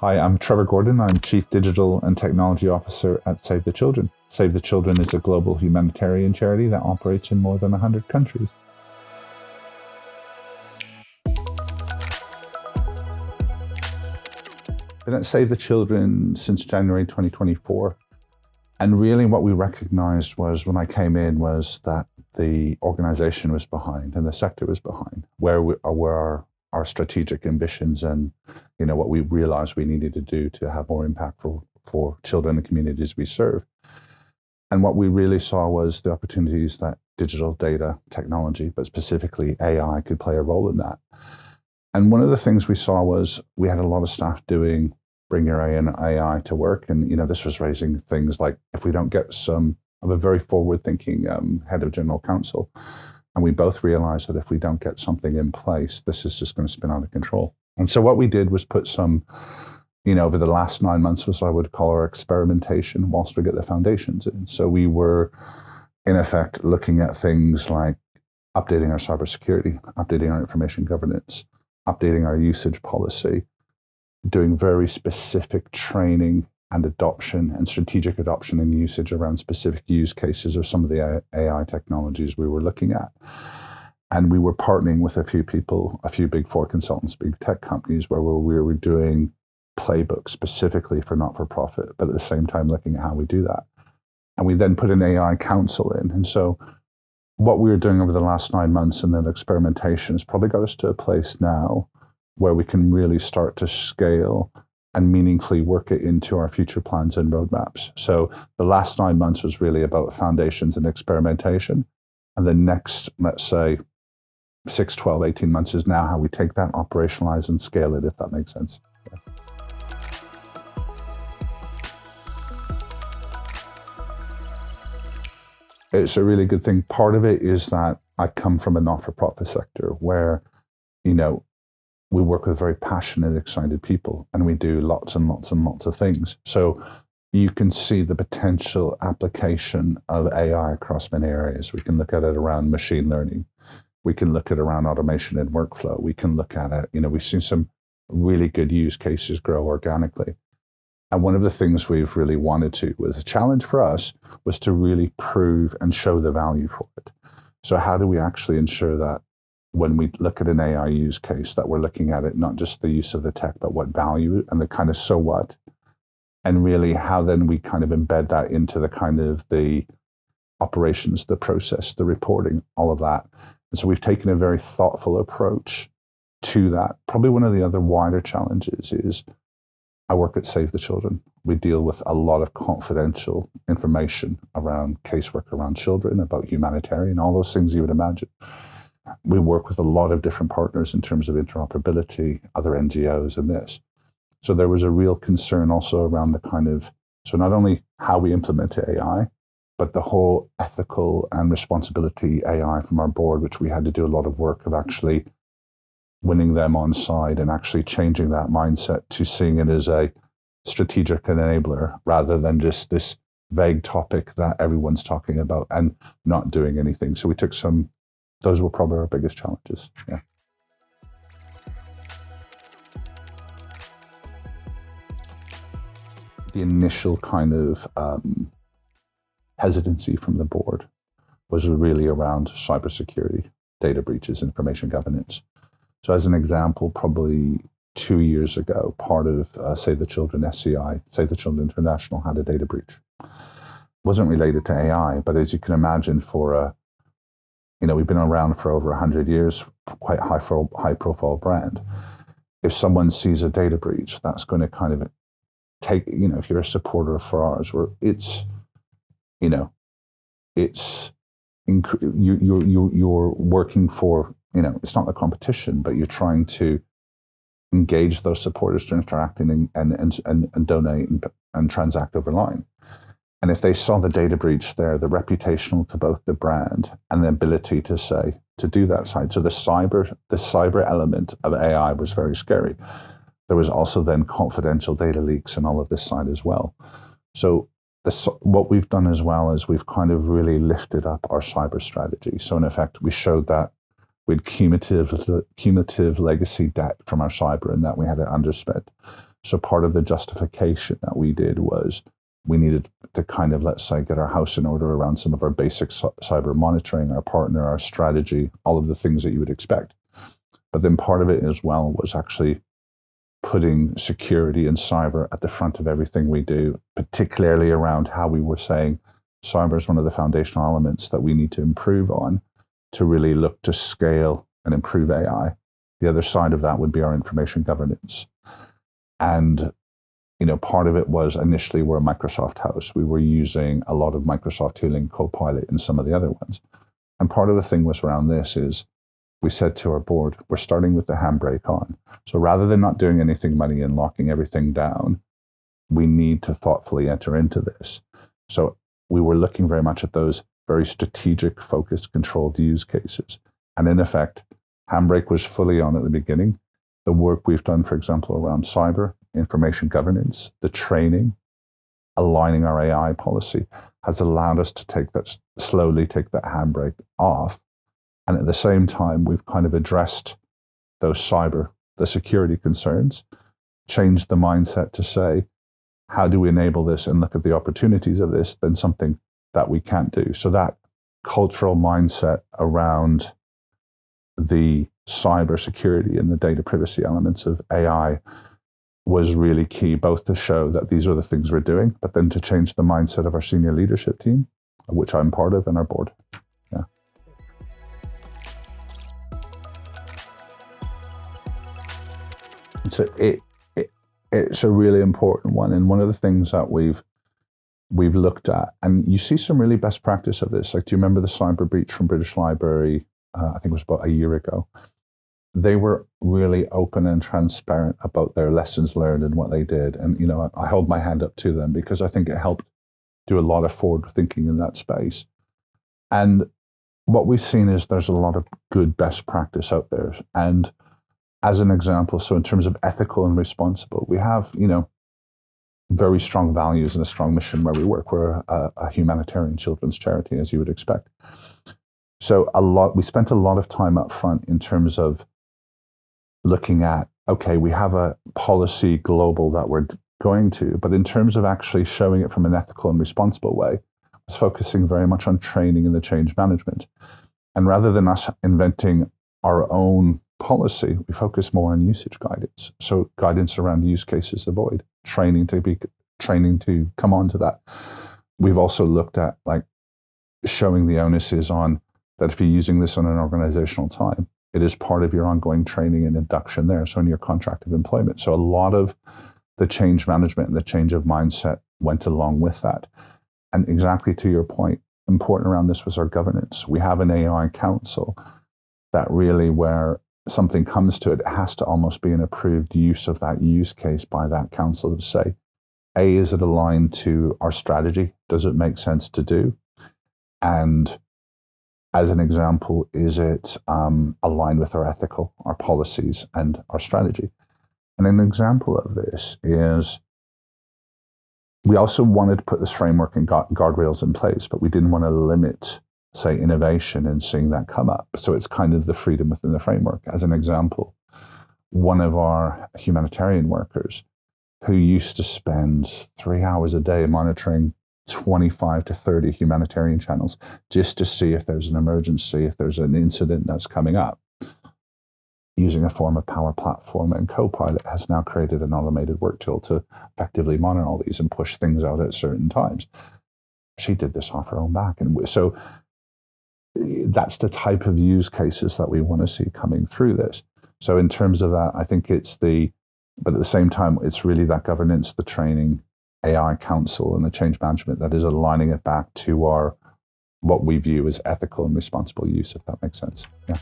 Hi, I'm Trevor Gordon. I'm Chief Digital and Technology Officer at Save the Children. Save the Children is a global humanitarian charity that operates in more than 100 countries. Been at Save the Children since January 2024. And really what we recognized was when I came in was that the organization was behind and the sector was behind where our strategic ambitions and what we realized we needed to do to have more impact for children and communities we serve. And what we really saw was the opportunities that digital data technology, but specifically AI, could play a role in that. And one of the things we saw was we had a lot of staff doing bring your AI to work. And, this was raising things like if we don't get some of a very forward-thinking head of general counsel, and we both realized that if we don't get something in place, this is just going to spin out of control. And so what we did was put some, over the last 9 months was I would call our experimentation whilst we get the foundations in. So we were, in effect, looking at things like updating our cybersecurity, updating our information governance, updating our usage policy, doing very specific training and adoption and strategic adoption and usage around specific use cases of some of the AI technologies we were looking at. And we were partnering with a few people, a few big four consultants, big tech companies, where we were doing playbooks specifically for not-for-profit, but at the same time looking at how we do that. And we then put an AI council in. And so what we were doing over the last 9 months and then experimentation has probably got us to a place now where we can really start to scale and meaningfully work it into our future plans and roadmaps. So the last 9 months was really about foundations and experimentation. And the next, let's say, 6, 12, 18 months is now how we take that, operationalize and scale it, if that makes sense. Yeah. It's a really good thing. Part of it is that I come from a not-for-profit sector where, we work with very passionate, excited people, and we do lots and lots and lots of things. So you can see the potential application of AI across many areas. We can look at it around machine learning. We can look at it around automation and workflow. We can look at it, we've seen some really good use cases grow organically. And one of the things we've really wanted to, was a challenge for us, was to really prove and show the value for it. So how do we actually ensure that when we look at an AI use case, that we're looking at it, not just the use of the tech, but what value and the kind of so what, and really how then we kind of embed that into the kind of the operations, the process, the reporting, all of that. And so we've taken a very thoughtful approach to that. Probably one of the other wider challenges is I work at Save the Children. We deal with a lot of confidential information around casework around children, about humanitarian, all those things you would imagine. We work with a lot of different partners in terms of interoperability, other NGOs and this. So there was a real concern also around the kind of, so not only how we implement AI, but the whole ethical and responsibility AI from our board, which we had to do a lot of work of actually winning them on side and actually changing that mindset to seeing it as a strategic enabler rather than just this vague topic that everyone's talking about and not doing anything. So we took those were probably our biggest challenges. Yeah. The initial kind of hesitancy from the board was really around cybersecurity, data breaches, information governance. So as an example, probably 2 years ago, part of Save the Children SCI, Save the Children International, had a data breach. It wasn't related to AI, but as you can imagine, we've been around for over 100 years, quite high profile brand. If someone sees a data breach, that's going to kind of take, if you're a supporter for ours, where you're working for, it's not a competition, but you're trying to engage those supporters to interact and donate and transact over line. And if they saw the data breach there, the reputational to both the brand and the ability to do that side. So the cyber element of AI was very scary. There was also then confidential data leaks and all of this side as well. So what we've done as well is we've kind of really lifted up our cyber strategy. So in effect, we showed that we had cumulative legacy debt from our cyber and that we had it underspent. So part of the justification that we did was we needed to kind of, let's say, get our house in order around some of our basic cyber monitoring, our partner, our strategy, all of the things that you would expect. But then part of it as well was actually putting security and cyber at the front of everything we do, particularly around how we were saying cyber is one of the foundational elements that we need to improve on to really look to scale and improve AI. The other side of that would be our information governance. And part of it was initially we're a Microsoft house. We were using a lot of Microsoft tooling, Copilot, and some of the other ones. And part of the thing was around this is we said to our board, we're starting with the handbrake on. So rather than not doing anything money and locking everything down, we need to thoughtfully enter into this. So we were looking very much at those very strategic, focused, controlled use cases. And in effect, handbrake was fully on at the beginning. The work we've done, for example, around cyber, information governance, the training, aligning our AI policy has allowed us to slowly take that handbrake off. And at the same time, we've kind of addressed the security concerns, changed the mindset to say, how do we enable this and look at the opportunities of this than something that we can't do? So that cultural mindset around the cyber security and the data privacy elements of AI was really key, both to show that these are the things we're doing, but then to change the mindset of our senior leadership team, which I'm part of, and our board. Yeah. So it's a really important one, and one of the things that we've looked at, and you see some really best practice of this. Like, do you remember the cyber breach from British Library? I think it was about a year ago. They were really open and transparent about their lessons learned and what they did. And, I hold my hand up to them because I think it helped do a lot of forward thinking in that space. And what we've seen is there's a lot of good best practice out there. And as an example, so in terms of ethical and responsible, we have, very strong values and a strong mission where we work. We're a humanitarian children's charity, as you would expect. So we spent a lot of time up front in terms of looking at, okay, we have a policy global that we're going to, but in terms of actually showing it from an ethical and responsible way, was focusing very much on training and the change management. And rather than us inventing our own policy, we focus more on usage guidance. So guidance around use cases avoid, training to come on to that. We've also looked at showing the onus is on that if you're using this on an organizational time, it is part of your ongoing training and induction there. So in your contract of employment. So a lot of the change management and the change of mindset went along with that. And exactly to your point, important around this was our governance. We have an AI council that really, where something comes to it, it has to almost be an approved use of that use case by that council to say, A, is it aligned to our strategy? Does it make sense to do? And as an example, is it aligned with our policies and our strategy? And an example of this is we also wanted to put this framework and guardrails in place, but we didn't want to limit, say, innovation and seeing that come up. So it's kind of the freedom within the framework. As an example, one of our humanitarian workers who used to spend 3 hours a day monitoring 25 to 30 humanitarian channels just to see if there's an emergency, if there's an incident that's coming up, using a form of Power Platform and Copilot has now created an automated work tool to effectively monitor all these and push things out at certain times. She did this off her own back. And so that's the type of use cases that we want to see coming through this. So in terms of that, I think but at the same time, it's really that governance, the training, AI council, and the change management that is aligning it back to what we view as ethical and responsible use, if that makes sense. Yeah.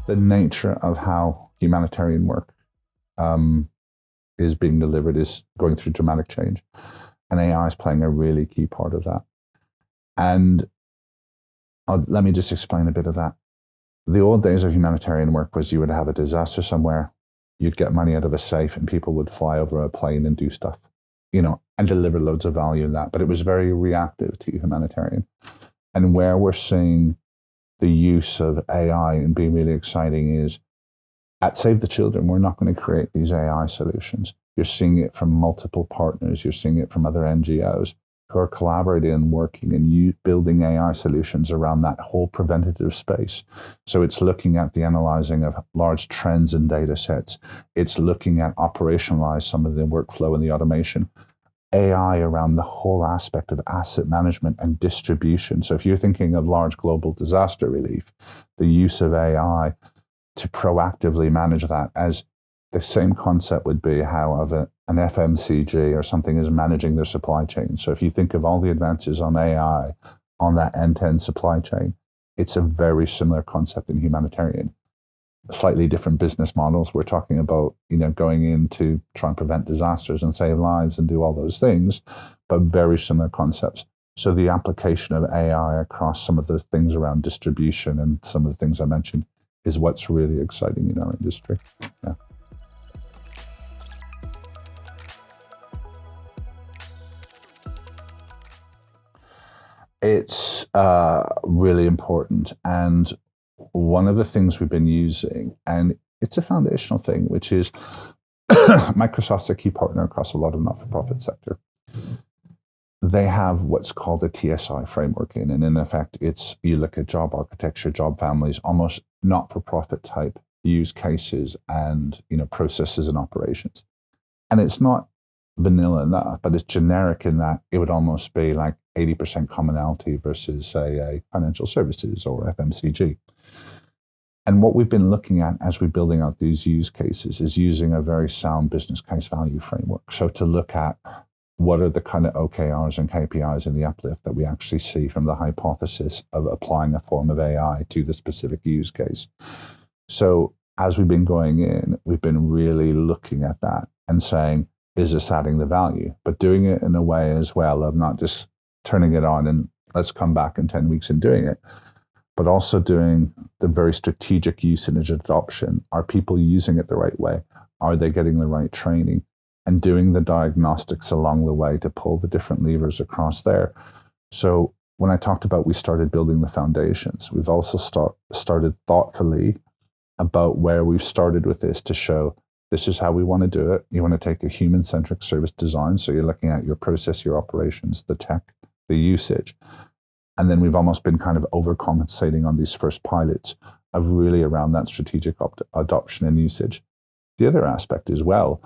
The nature of how humanitarian work is being delivered is going through dramatic change, and AI is playing a really key part of that. And let me just explain a bit of that. The old days of humanitarian work was you would have a disaster somewhere, you'd get money out of a safe, and people would fly over a plane and do stuff, and deliver loads of value in that. But it was very reactive to humanitarian. And where we're seeing the use of AI and being really exciting is at Save the Children, we're not going to create these AI solutions. You're seeing it from multiple partners. You're seeing it from other NGOs who are collaborating and working and building AI solutions around that whole preventative space. So it's looking at the analyzing of large trends and data sets. It's looking at operationalize some of the workflow and the automation. AI around the whole aspect of asset management and distribution. So if you're thinking of large global disaster relief, the use of AI to proactively manage that, as the same concept would be how an FMCG or something is managing their supply chain. So if you think of all the advances on AI on that end-to-end supply chain, it's a very similar concept in humanitarian. Slightly different business models. We're talking about, going in to try and prevent disasters and save lives and do all those things, but very similar concepts. So the application of AI across some of the things around distribution and some of the things I mentioned is what's really exciting in our industry. Yeah. It's really important. And one of the things we've been using, and it's a foundational thing, which is Microsoft's a key partner across a lot of not-for-profit sector. They have what's called a TSI framework in, and in effect, you look at job architecture, job families, almost not-for-profit type use cases and processes and operations. And it's not vanilla enough, but it's generic in that it would almost be like 80% commonality versus, say, a financial services or FMCG. And what we've been looking at as we're building out these use cases is using a very sound business case value framework. So to look at what are the kind of OKRs and KPIs in the uplift that we actually see from the hypothesis of applying a form of AI to the specific use case. So as we've been going in, we've been really looking at that and saying, is this adding the value? But doing it in a way as well of not just turning it on and let's come back in 10 weeks and doing it, but also doing the very strategic usage adoption. Are people using it the right way? Are they getting the right training? And doing the diagnostics along the way to pull the different levers across there. So when I talked about we started building the foundations, we've also started thoughtfully about where we've started with this to show this is how we want to do it. You want to take a human-centric service design. So you're looking at your process, your operations, the tech, the usage. And then we've almost been kind of overcompensating on these first pilots of really around that strategic adoption and usage. The other aspect as well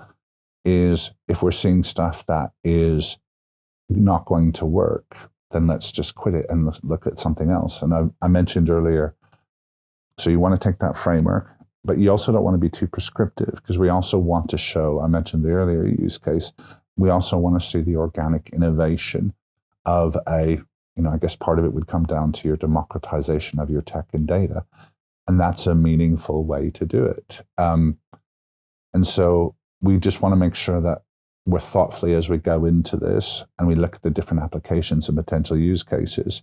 is if we're seeing stuff that is not going to work, then let's just quit it and look at something else. And I mentioned earlier, so you want to take that framework, but you also don't want to be too prescriptive because we also want to show, I mentioned the earlier use case, we also want to see the organic innovation of I guess part of it would come down to your democratization of your tech and data. And that's a meaningful way to do it. And so we just want to make sure that we're thoughtfully as we go into this and we look at the different applications and potential use cases,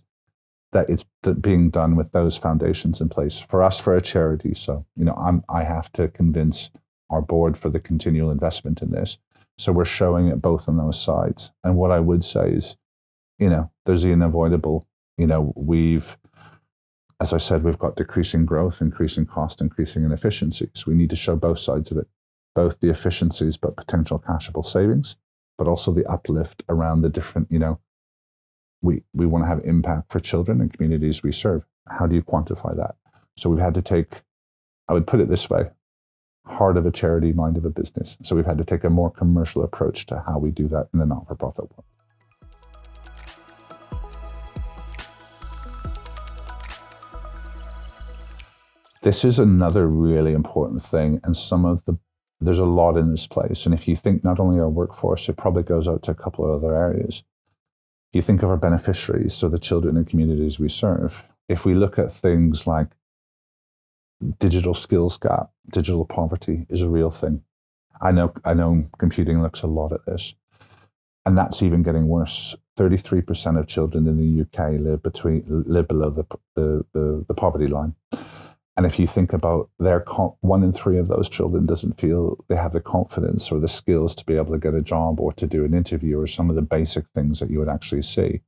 that it's being done with those foundations in place. For us, for a charity, so I have to convince our board for the continual investment in this. So we're showing it both on those sides. And what I would say is, there's the unavoidable. As I said, we've got decreasing growth, increasing cost, increasing inefficiencies. We need to show both sides of it, both the efficiencies, but potential cashable savings, but also the uplift around the different, we want to have impact for children and communities we serve. How do you quantify that? So we've had to take, I would put it this way, heart of a charity, mind of a business. So we've had to take a more commercial approach to how we do that in the not-for-profit world. This is another really important thing, and there's a lot in this place. And if you think not only our workforce, it probably goes out to a couple of other areas. You think of our beneficiaries, so the children and communities we serve. If we look at things like digital skills gap, digital poverty is a real thing. I know computing looks a lot at this, and that's even getting worse. 33% of children in the UK live below the poverty line. And if you think about 1 in 3 of those children doesn't feel they have the confidence or the skills to be able to get a job or to do an interview or some of the basic things that you would actually see.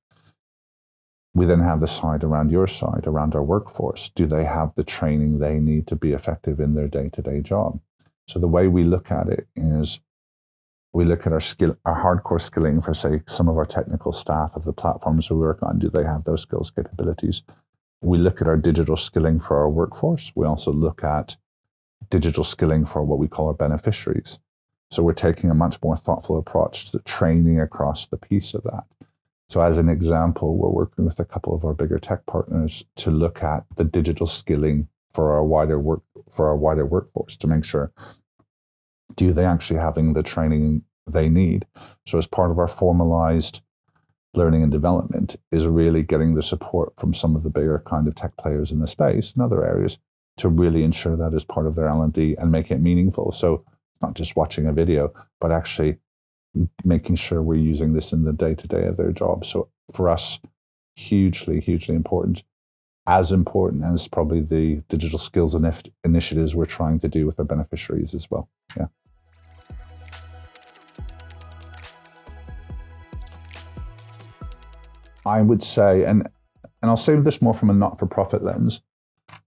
We then have the side around your side, around our workforce. Do they have the training they need to be effective in their day-to-day job? So the way we look at it is we look at our hardcore skilling for, say, some of our technical staff of the platforms we work on. Do they have those skills capabilities? We look at our digital skilling for our workforce. We also look at digital skilling for what we call our beneficiaries. So we're taking a much more thoughtful approach to training across the piece of that. So as an example, we're working with a couple of our bigger tech partners to look at the digital skilling for our wider workforce to make sure, do they actually having the training they need? So as part of our formalized learning and development is really getting the support from some of the bigger kind of tech players in the space and other areas to really ensure that as part of their L&D and make it meaningful. So not just watching a video, but actually making sure we're using this in the day-to-day of their job. So for us, hugely, hugely important. As important as probably the digital skills initiatives we're trying to do with our beneficiaries as well. Yeah. I would say, and I'll say this more from a not-for-profit lens,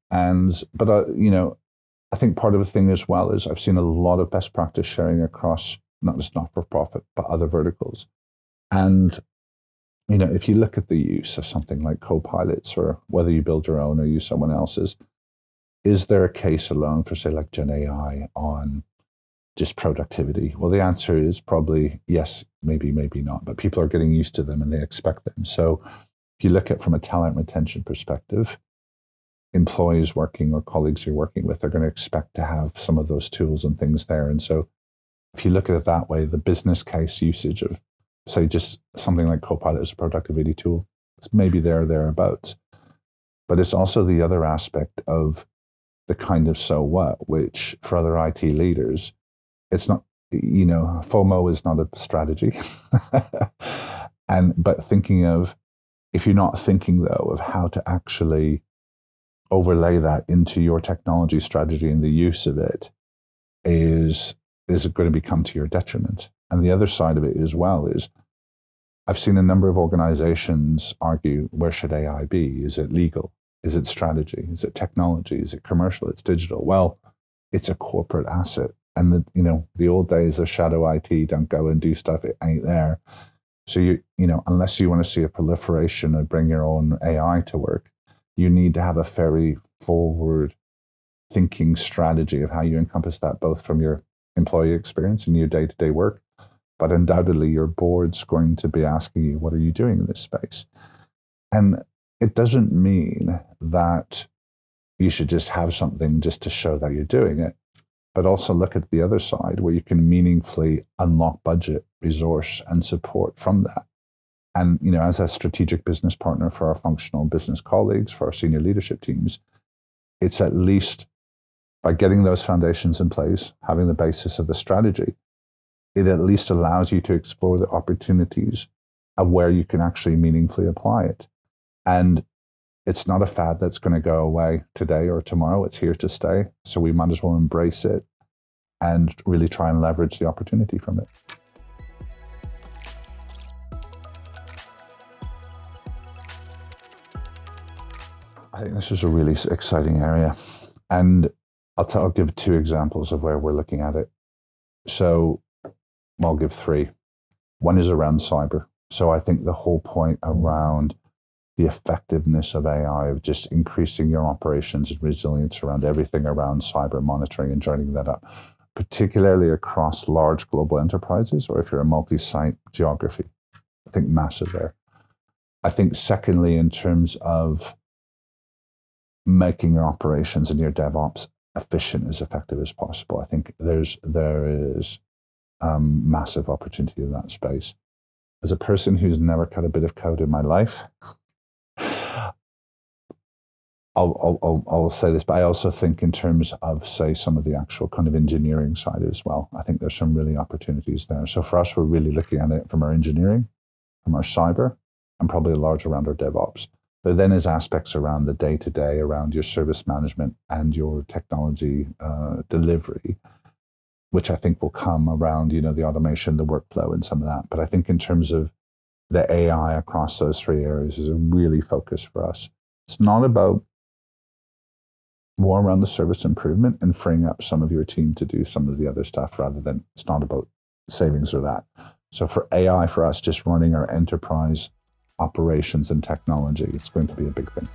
but I think part of the thing as well is I've seen a lot of best practice sharing across not just not-for-profit, but other verticals. And if you look at the use of something like co-pilots, or whether you build your own or use someone else's, is there a case alone for, say, like Gen AI on just productivity? Well, the answer is probably yes, maybe not, but people are getting used to them and they expect them. So if you look at from a talent retention perspective, employees working or colleagues you're working with are going to expect to have some of those tools and things there. And so if you look at it that way, the business case usage of, say, just something like Copilot as a productivity tool, it's maybe thereabouts. But it's also the other aspect of the kind of so what, which for other IT leaders, it's not, FOMO is not a strategy. But thinking of, if you're not thinking though of how to actually overlay that into your technology strategy and the use of it, is it going to become to your detriment? And the other side of it as well is, I've seen a number of organizations argue, where should AI be? Is it legal? Is it strategy? Is it technology? Is it commercial? It's digital. Well, it's a corporate asset. And the old days of shadow IT, don't go and do stuff, it ain't there. So unless you want to see a proliferation of bring your own AI to work, you need to have a very forward thinking strategy of how you encompass that, both from your employee experience and your day-to-day work, but undoubtedly your board's going to be asking you, what are you doing in this space? And it doesn't mean that you should just have something just to show that you're doing it, but also look at the other side where you can meaningfully unlock budget, resource, and support from that. And as a strategic business partner for our functional business colleagues, for our senior leadership teams, it's at least by getting those foundations in place, having the basis of the strategy, it at least allows you to explore the opportunities of where you can actually meaningfully apply it. And it's not a fad that's going to go away today or tomorrow. It's here to stay. So we might as well embrace it and really try and leverage the opportunity from it. I think this is a really exciting area. And I'll give two examples of where we're looking at it. So I'll give three. One is around cyber. So I think the whole point around the effectiveness of AI, of just increasing your operations and resilience around everything around cyber monitoring and joining that up, particularly across large global enterprises, or if you're a multi-site geography, I think massive there. I think secondly, in terms of making your operations and your DevOps efficient, as effective as possible, I think there is massive opportunity in that space. As a person who's never cut a bit of code in my life, I'll say this, but I also think in terms of, say, some of the actual kind of engineering side as well. I think there's some really opportunities there. So for us, we're really looking at it from our engineering, from our cyber, and probably a large around our DevOps. There then is aspects around the day-to-day, around your service management and your technology delivery, which I think will come around, the automation, the workflow, and some of that. But I think in terms of the AI across those three areas is a really focus for us. It's not about more around the service improvement and freeing up some of your team to do some of the other stuff rather than it's not about savings or that. So for AI, for us, just running our enterprise operations and technology, it's going to be a big thing.